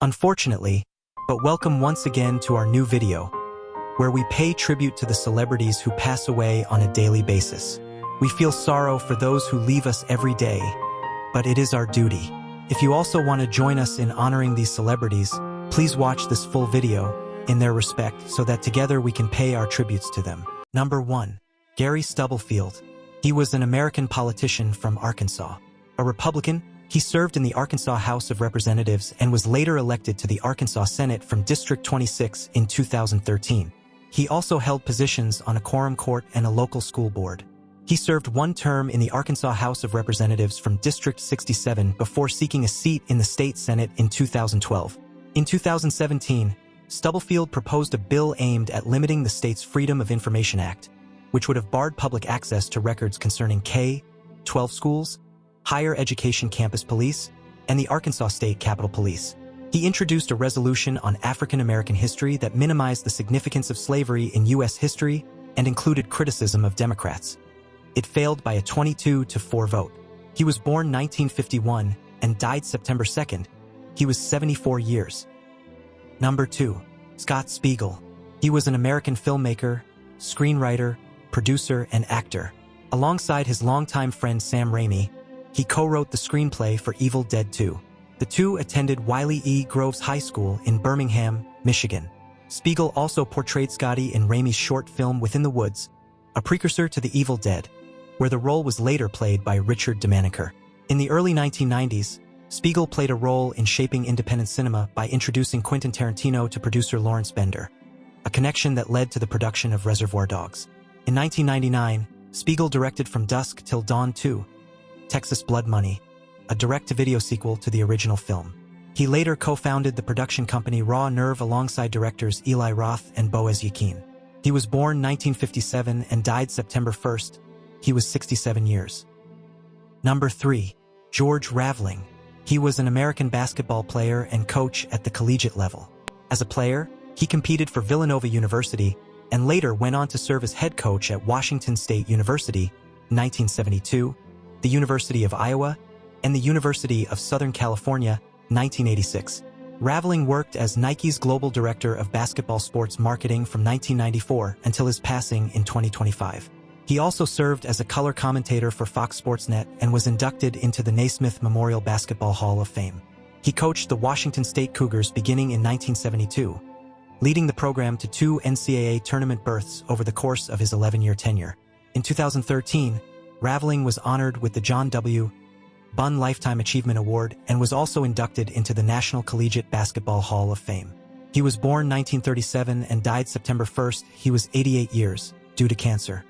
Unfortunately, but welcome once again to our new video, where we pay tribute to the celebrities who pass away on a daily basis. We feel sorrow for those who leave us every day, but it is our duty. If you also want to join us in honoring these celebrities, please watch this full video in their respect so that together we can pay our tributes to them. Number 1. Gary Stubblefield. He was an American politician from Arkansas. A Republican, he served in the Arkansas House of Representatives and was later elected to the Arkansas Senate from District 26 in 2013. He also held positions on a quorum court and a local school board. He served one term in the Arkansas House of Representatives from District 67 before seeking a seat in the state Senate in 2012. In 2017, Stubblefield proposed a bill aimed at limiting the state's Freedom of Information Act, which would have barred public access to records concerning K-12 schools, higher education campus police, and the Arkansas State Capitol Police. He introduced a resolution on African American history that minimized the significance of slavery in U.S. history and included criticism of Democrats. It failed by a 22-4 vote. He was born 1951 and died September 2nd. He was 74 years. Number 2. Scott Spiegel. He was an American filmmaker, screenwriter, producer, and actor. Alongside his longtime friend Sam Raimi, he co-wrote the screenplay for Evil Dead 2. The two attended Wiley E. Groves High School in Birmingham, Michigan. Spiegel also portrayed Scotty in Raimi's short film Within the Woods, a precursor to The Evil Dead, where the role was later played by Richard DeManiker. In the early 1990s, Spiegel played a role in shaping independent cinema by introducing Quentin Tarantino to producer Lawrence Bender, a connection that led to the production of Reservoir Dogs. In 1999, Spiegel directed From Dusk Till Dawn 2, Texas Blood Money, a direct-to-video sequel to the original film. He later co-founded the production company Raw Nerve alongside directors Eli Roth and Boaz Yakin. He was born 1957 and died September 1st. He was 67 years. Number 3. George Raveling. He was an American basketball player and coach at the collegiate level. As a player, he competed for Villanova University and later went on to serve as head coach at Washington State University, 1972, the University of Iowa, and the University of Southern California, 1986. Raveling worked as Nike's global director of basketball sports marketing from 1994 until his passing in 2025. He also served as a color commentator for Fox Sports Net and was inducted into the Naismith Memorial Basketball Hall of Fame. He coached the Washington State Cougars beginning in 1972, leading the program to 2 NCAA tournament berths over the course of his 11-year tenure. In 2013, Raveling was honored with the John W. Bunn Lifetime Achievement Award and was also inducted into the National Collegiate Basketball Hall of Fame. He was born 1937 and died September 1st. He was 88 years, due to cancer.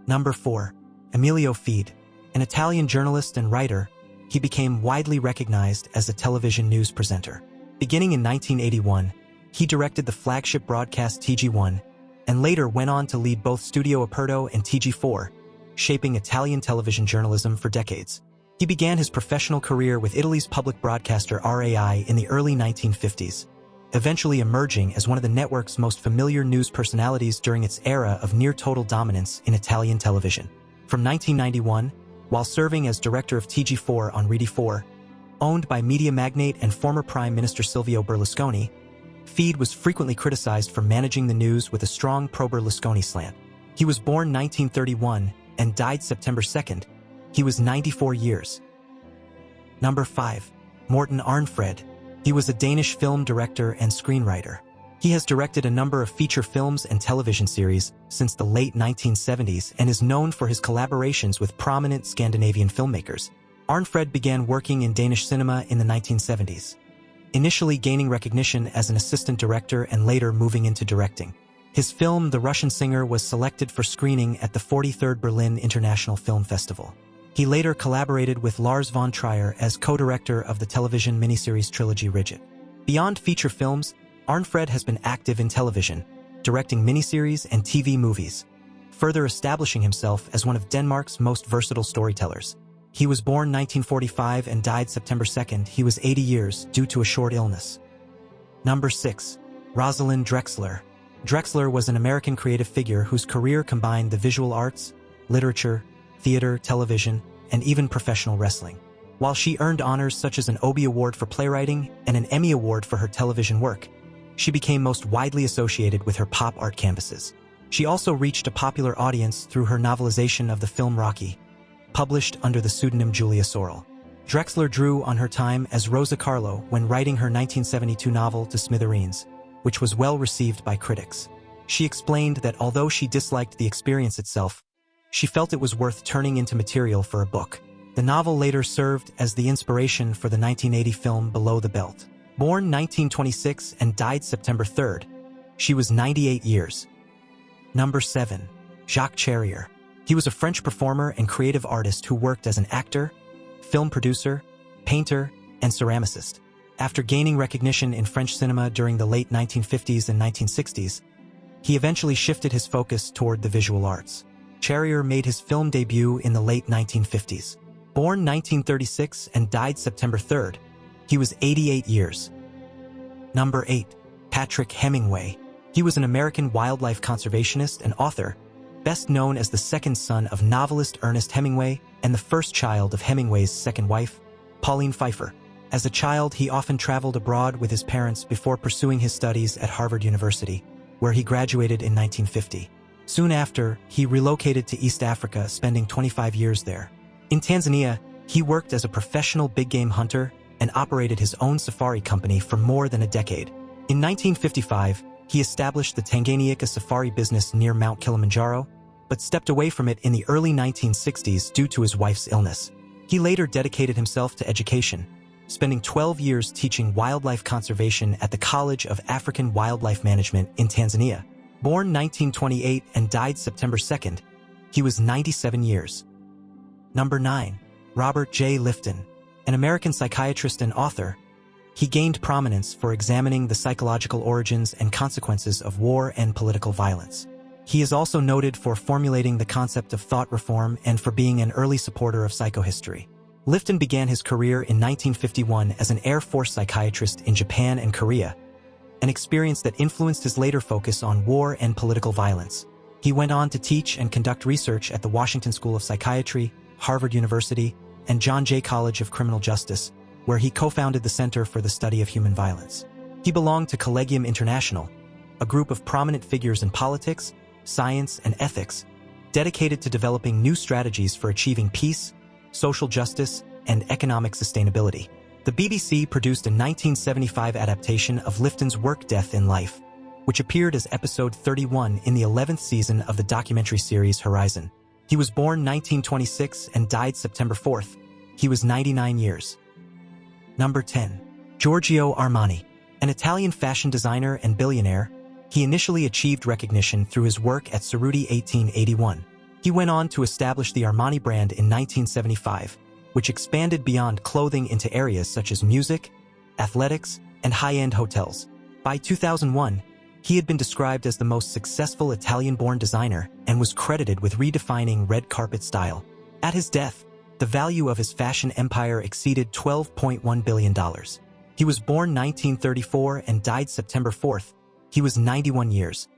Number 4. Emilio Fede. An Italian journalist and writer, he became widely recognized as a television news presenter. Beginning in 1981, he directed the flagship broadcast TG1 and later went on to lead both Studio Aperto and TG4, shaping Italian television journalism for decades. He began his professional career with Italy's public broadcaster RAI in the early 1950s, eventually emerging as one of the network's most familiar news personalities during its era of near-total dominance in Italian television. From 1991, while serving as director of TG4 on Rete 4, owned by media magnate and former Prime Minister Silvio Berlusconi, Fede was frequently criticized for managing the news with a strong pro-Berlusconi slant. He was born 1931 and died September 2nd. He was 94 years. Number 5. Morten Arnfred. He was a Danish film director and screenwriter. He has directed a number of feature films and television series since the late 1970s and is known for his collaborations with prominent Scandinavian filmmakers. Arnfred began working in Danish cinema in the 1970s, initially gaining recognition as an assistant director and later moving into directing. His film, The Russian Singer, was selected for screening at the 43rd Berlin International Film Festival. He later collaborated with Lars von Trier as co-director of the television miniseries trilogy Rigid. Beyond feature films, Arnfred has been active in television, directing miniseries and TV movies, further establishing himself as one of Denmark's most versatile storytellers. He was born 1945 and died September 2nd. He was 80 years due to a short illness. Number 6. Rosalyn Drexler. Drexler was an American creative figure whose career combined the visual arts, literature, theater, television, and even professional wrestling. While she earned honors such as an Obie Award for playwriting and an Emmy Award for her television work, she became most widely associated with her pop art canvases. She also reached a popular audience through her novelization of the film Rocky, published under the pseudonym Julia Sorrell. Drexler drew on her time as Rosa Carlo when writing her 1972 novel To Smithereens, which was well received by critics. She explained that although she disliked the experience itself, she felt it was worth turning into material for a book. The novel later served as the inspiration for the 1980 film Below the Belt. Born 1926 and died September 3rd, she was 98 years. Number 7. Jacques Charrier. He was a French performer and creative artist who worked as an actor, film producer, painter, and ceramicist. After gaining recognition in French cinema during the late 1950s and 1960s, he eventually shifted his focus toward the visual arts. Charrier made his film debut in the late 1950s. Born 1936 and died September 3rd, he was 88 years. Number 8. Patrick Hemingway. He was an American wildlife conservationist and author, best known as the second son of novelist Ernest Hemingway and the first child of Hemingway's second wife, Pauline Pfeiffer. As a child, he often traveled abroad with his parents before pursuing his studies at Harvard University, where he graduated in 1950. Soon after, he relocated to East Africa, spending 25 years there. In Tanzania, he worked as a professional big-game hunter and operated his own safari company for more than a decade. In 1955, he established the Tanganyika safari business near Mount Kilimanjaro, but stepped away from it in the early 1960s due to his wife's illness. He later dedicated himself to education, spending 12 years teaching wildlife conservation at the College of African Wildlife Management in Tanzania. Born 1928 and died September 2nd, he was 97 years. Number 9. Robert J. Lifton. An American psychiatrist and author, he gained prominence for examining the psychological origins and consequences of war and political violence. He is also noted for formulating the concept of thought reform and for being an early supporter of psychohistory. Lifton began his career in 1951 as an Air Force psychiatrist in Japan and Korea, an experience that influenced his later focus on war and political violence. He went on to teach and conduct research at the Washington School of Psychiatry, Harvard University, and John Jay College of Criminal Justice, where he co-founded the Center for the Study of Human Violence. He belonged to Collegium International, a group of prominent figures in politics, science, and ethics, dedicated to developing new strategies for achieving peace, social justice, and economic sustainability. The BBC produced a 1975 adaptation of Lifton's work Death in Life, which appeared as episode 31 in the 11th season of the documentary series Horizon. He was born 1926 and died September 4th. He was 99 years. Number 10. Giorgio Armani. An Italian fashion designer and billionaire, he initially achieved recognition through his work at Cerruti 1881. He went on to establish the Armani brand in 1975, which expanded beyond clothing into areas such as music, athletics, and high-end hotels. By 2001, he had been described as the most successful Italian-born designer and was credited with redefining red carpet style. At his death, the value of his fashion empire exceeded $12.1 billion. He was born 1934 and died September 4th. He was 91 years.